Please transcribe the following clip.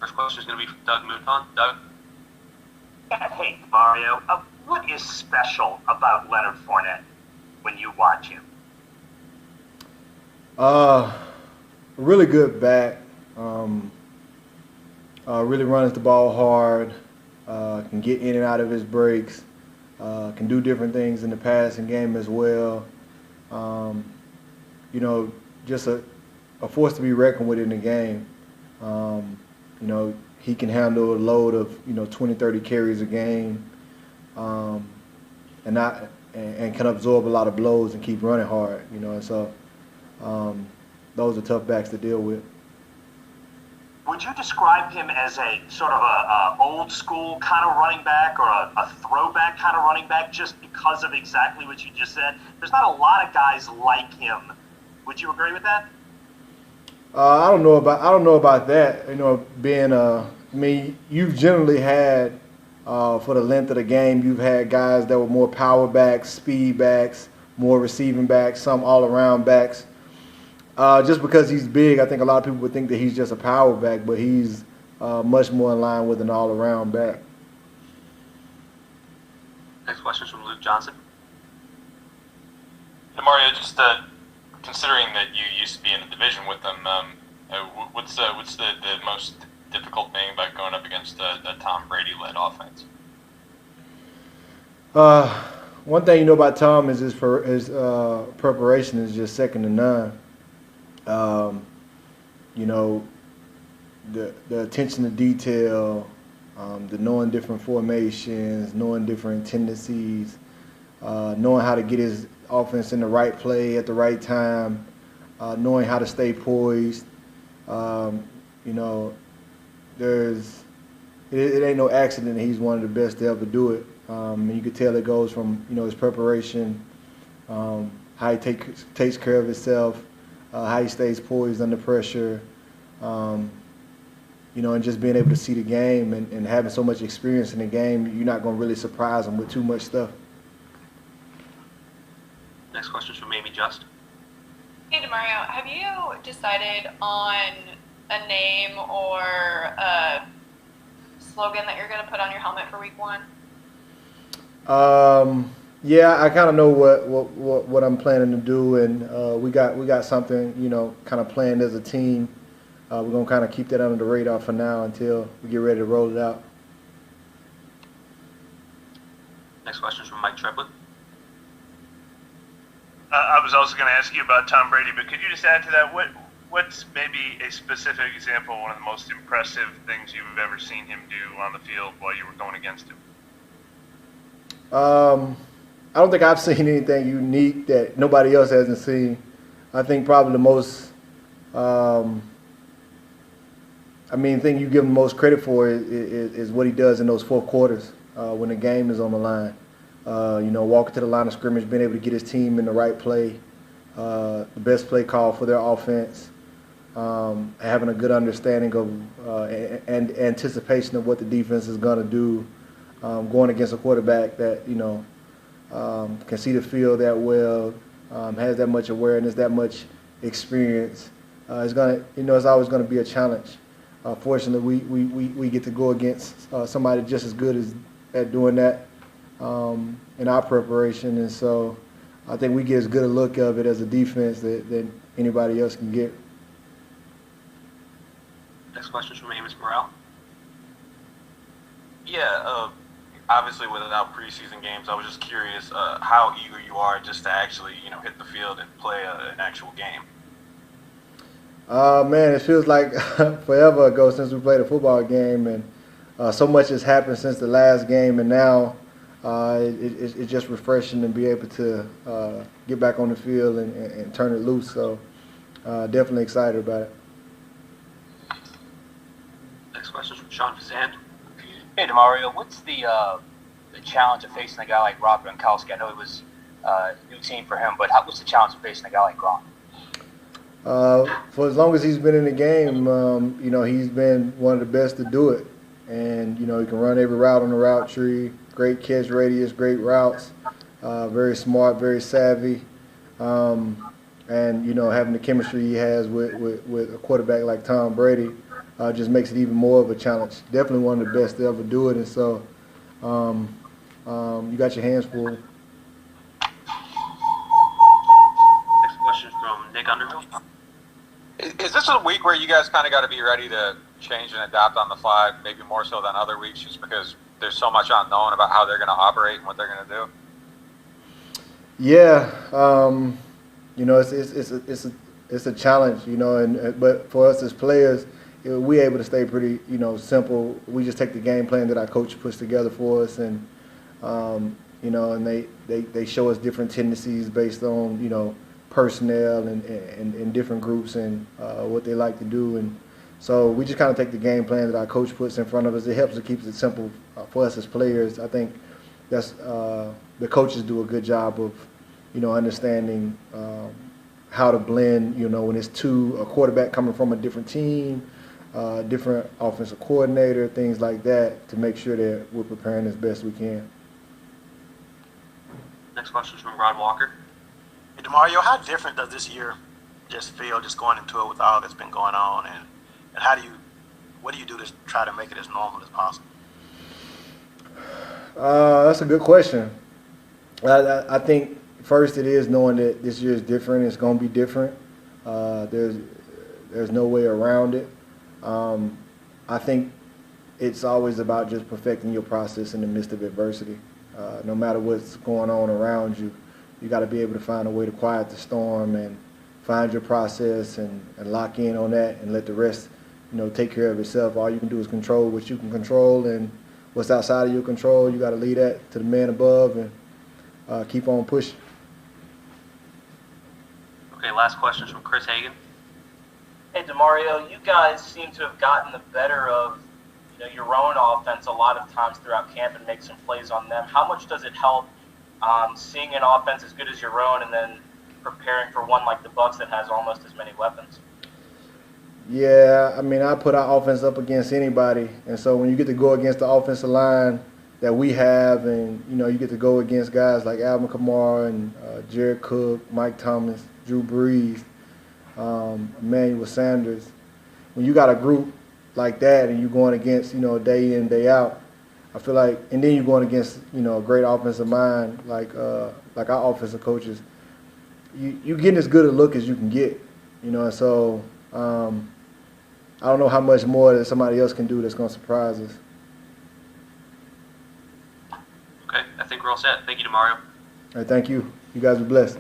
First question is going to be from Doug Mouton. Doug? Hey, Demario. What is special about Leonard Fournette when you watch him? Really good back. Really runs the ball hard. Can get in and out of his breaks. Can do different things in the passing game as well. Just a force to be reckoned with in the game. He can handle a load of 20, 30 carries a game, and can absorb a lot of blows and keep running hard. And so those are tough backs to deal with. Would you describe him as a sort of a old school kind of running back or a throwback kind of running back just because of exactly what you just said? There's not a lot of guys like him. Would you agree with that? I don't know about that. You've generally had for the length of the game, you've had guys that were more power backs, speed backs, more receiving backs, some all around backs. Just because he's big, I think a lot of people would think that he's just a power back, but he's much more in line with an all-around back. Next question is from Luke Johnson. Demario, just considering that you used to be in a division with them, what's the most difficult thing about going up against a Tom Brady-led offense? One thing you know about Tom is his preparation is just second to none. The attention to detail, the knowing different formations, knowing different tendencies, knowing how to get his offense in the right play at the right time, knowing how to stay poised. It ain't no accident that he's one of the best to ever do it. And you could tell it goes from his preparation, how he takes care of himself, how he stays poised under pressure, and just being able to see the game and having so much experience in the game, you're not going to really surprise him with too much stuff. Next question is from Amy Just. Hey, Demario, have you decided on a name or a slogan that you're going to put on your helmet for week 1? Yeah, I kind of know what I'm planning to do, and we got something kind of planned as a team. We're gonna kind of keep that under the radar for now until we get ready to roll it out. Next question is from Mike Triplett. I was also going to ask you about Tom Brady, but could you just add to that? What's maybe a specific example of one of the most impressive things you've ever seen him do on the field while you were going against him? I don't think I've seen anything unique that nobody else hasn't seen. I think probably the most, thing you give him most credit for is what he does in those fourth quarters when the game is on the line. Walking to the line of scrimmage, being able to get his team in the right play, the best play call for their offense, having a good understanding of and anticipation of what the defense is going to do, going against a quarterback that can see the field that well, has that much awareness, that much experience. It's always going to be a challenge. Fortunately, we get to go against somebody just as good at doing that in our preparation, and so I think we get as good a look of it as a defense that anybody else can get. Next question is from Amos Morrell. Yeah, obviously without preseason games, I was just curious how eager you are just to actually hit the field and play an actual game. Man, it feels like forever ago since we played a football game, and so much has happened since the last game, and now it's just refreshing to be able to get back on the field and turn it loose. So definitely excited about it. Next question is from Sean Fazan. Hey, Demario, what's the challenge of facing a guy like Rob Gronkowski? I know it was a new team for him, but what's the challenge of facing a guy like Gronk? For as long as he's been in the game, he's been one of the best to do it. And, he can run every route on the route tree, great catch radius, great routes, very smart, very savvy. And, having the chemistry he has with a quarterback like Tom Brady, just makes it even more of a challenge. Definitely one of the best to ever do it, and so you got your hands full. Next question is from Nick Underhill. Is this a week where you guys kind of got to be ready to change and adapt on the fly, maybe more so than other weeks, just because there's so much unknown about how they're going to operate and what they're going to do? Yeah, it's a challenge, but for us as players, we're able to stay pretty, simple. We just take the game plan that our coach puts together for us, and and they show us different tendencies based on personnel and different groups and what they like to do, and so we just kind of take the game plan that our coach puts in front of us. It helps to keep it simple for us as players. I think that's the coaches do a good job of understanding how to blend, when it's a quarterback coming from a different team, different offensive coordinator, things like that, to make sure that we're preparing as best we can. Next question is from Rod Walker. Hey, Demario, how different does this year just feel, just going into it with all that's been going on, and what do you do to try to make it as normal as possible? That's a good question. I think first it is knowing that this year is different. It's going to be different. There's no way around it. I think it's always about just perfecting your process in the midst of adversity. No matter what's going on around you, you got to be able to find a way to quiet the storm and find your process and lock in on that and let the rest, take care of itself. All you can do is control what you can control, and what's outside of your control, you got to leave that to the man above and keep on pushing. Okay, last question is from Chris Hagan. Hey, Demario, you guys seem to have gotten the better of your own offense a lot of times throughout camp and make some plays on them. How much does it help seeing an offense as good as your own and then preparing for one like the Bucs that has almost as many weapons? Yeah, I put our offense up against anybody, and so when you get to go against the offensive line that we have, and you get to go against guys like Alvin Kamara and Jared Cook, Mike Thomas, Drew Brees, Emmanuel Sanders. When you got a group like that and you're going against day in, day out, I feel like, and then you're going against a great offensive mind like our offensive coaches, you getting as good a look as you can get, and so I don't know how much more that somebody else can do that's going to surprise us. Okay, I think we're all set. Thank you, Demario. All right, thank you. You guys are blessed.